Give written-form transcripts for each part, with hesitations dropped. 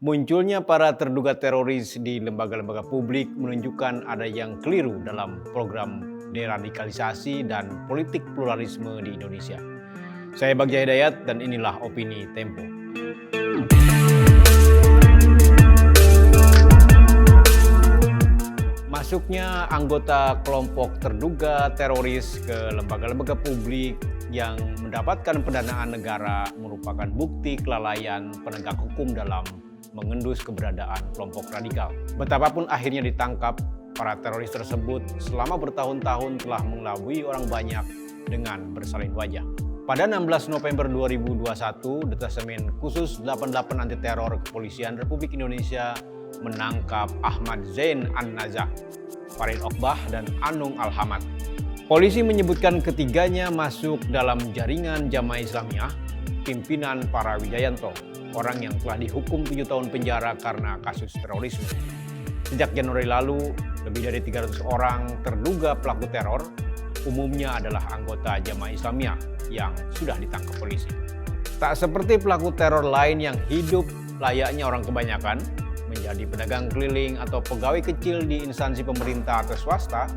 Munculnya para terduga teroris di lembaga-lembaga publik menunjukkan ada yang keliru dalam program deradikalisasi dan politik pluralisme di Indonesia. Saya Bagja Hidayat dan inilah Opini Tempo. Masuknya anggota kelompok terduga teroris ke lembaga-lembaga publik yang mendapatkan pendanaan negara merupakan bukti kelalaian penegak hukum dalam mengendus keberadaan kelompok radikal. Betapapun akhirnya ditangkap, para teroris tersebut selama bertahun-tahun telah mengelabui orang banyak dengan bersalin wajah. Pada 16 November 2021, Detasemen Khusus 88 Anti Teror Kepolisian Republik Indonesia menangkap Ahmad Zain An-Nazah, Farid Okbah, dan Anung Al-Hamad. Polisi menyebutkan ketiganya masuk dalam jaringan Jamaah Islamiyah pimpinan para Wijayanto, orang yang telah dihukum 7 tahun penjara karena kasus terorisme. Sejak Januari lalu, lebih dari 300 orang terduga pelaku teror, umumnya adalah anggota Jamaah Islamiyah yang sudah ditangkap polisi. Tak seperti pelaku teror lain yang hidup layaknya orang kebanyakan, menjadi pedagang keliling atau pegawai kecil di instansi pemerintah atau swasta,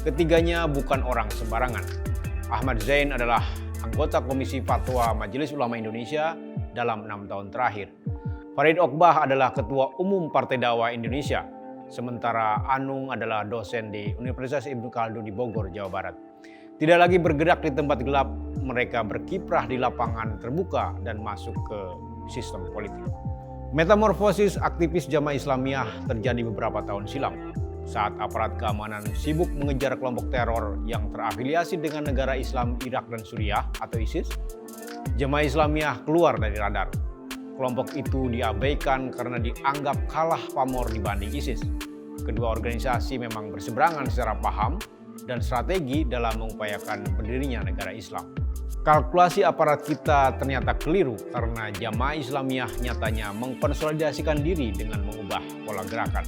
ketiganya bukan orang sembarangan. Ahmad Zain adalah anggota Komisi Fatwa Majelis Ulama Indonesia dalam 6 tahun terakhir. Farid Okbah adalah Ketua Umum Partai Dakwah Indonesia, sementara Anung adalah dosen di Universitas Ibnu Khaldun di Bogor, Jawa Barat. Tidak lagi bergerak di tempat gelap, mereka berkiprah di lapangan terbuka dan masuk ke sistem politik. Metamorfosis aktivis Jamaah Islamiyah terjadi beberapa tahun silam, saat aparat keamanan sibuk mengejar kelompok teror yang terafiliasi dengan negara Islam Irak dan Suriah atau ISIS. Jamaah Islamiyah keluar dari radar. Kelompok itu diabaikan karena dianggap kalah pamor dibanding ISIS. Kedua organisasi memang berseberangan secara paham dan strategi dalam mengupayakan berdirinya negara Islam. Kalkulasi aparat kita ternyata keliru karena Jamaah Islamiyah nyatanya mengkonsolidasikan diri dengan mengubah pola gerakan.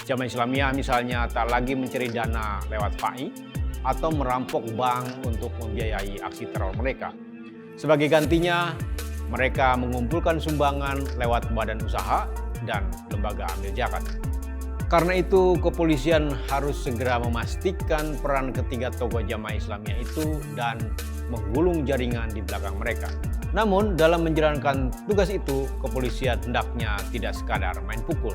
Jamaah Islamiyah misalnya tak lagi mencari dana lewat FAI atau merampok bank untuk membiayai aksi teror mereka. Sebagai gantinya, mereka mengumpulkan sumbangan lewat badan usaha dan lembaga amil zakat. Karena itu, kepolisian harus segera memastikan peran ketiga tokoh Jamaah Islamiyah itu dan menggulung jaringan di belakang mereka. Namun, dalam menjalankan tugas itu, kepolisian hendaknya tidak sekadar main pukul.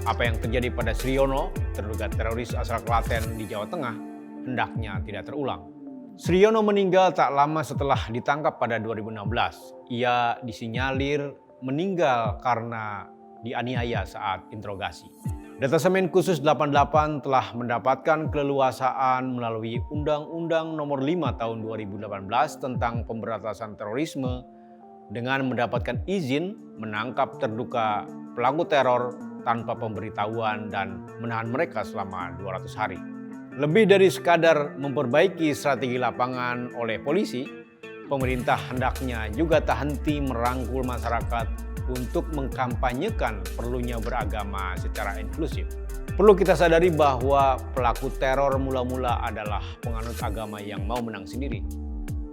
Apa yang terjadi pada Sriono, terduga teroris asal Klaten di Jawa Tengah, hendaknya tidak terulang. Sriono meninggal tak lama setelah ditangkap pada 2016. Ia disinyalir meninggal karena dianiaya saat interogasi. Detasemen Khusus 88 telah mendapatkan keleluasaan melalui Undang-Undang Nomor 5 Tahun 2018 tentang Pemberantasan Terorisme dengan mendapatkan izin menangkap terduga pelaku teror tanpa pemberitahuan dan menahan mereka selama 200 hari. Lebih dari sekadar memperbaiki strategi lapangan oleh polisi, pemerintah hendaknya juga tak henti merangkul masyarakat untuk mengkampanyekan perlunya beragama secara inklusif. Perlu kita sadari bahwa pelaku teror mula-mula adalah penganut agama yang mau menang sendiri.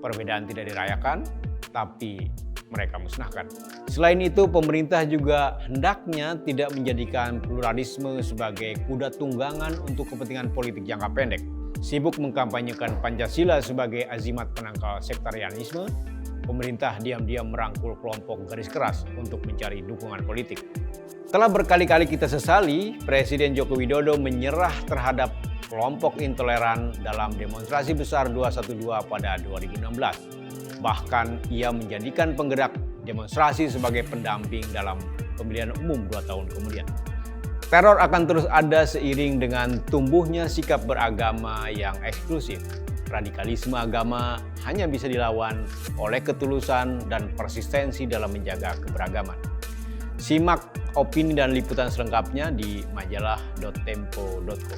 Perbedaan tidak dirayakan, tapi mereka musnahkan. Selain itu, pemerintah juga hendaknya tidak menjadikan pluralisme sebagai kuda tunggangan untuk kepentingan politik jangka pendek. Sibuk mengkampanyekan Pancasila sebagai azimat penangkal sektarianisme, pemerintah diam-diam merangkul kelompok garis keras untuk mencari dukungan politik. Telah berkali-kali kita sesali, Presiden Joko Widodo menyerah terhadap kelompok intoleran dalam demonstrasi besar 212 pada 2016. Bahkan ia menjadikan penggerak demonstrasi sebagai pendamping dalam pemilihan umum 2 tahun kemudian. Teror akan terus ada seiring dengan tumbuhnya sikap beragama yang eksklusif. Radikalisme agama hanya bisa dilawan oleh ketulusan dan persistensi dalam menjaga keberagaman. Simak opini dan liputan selengkapnya di majalah.tempo.co.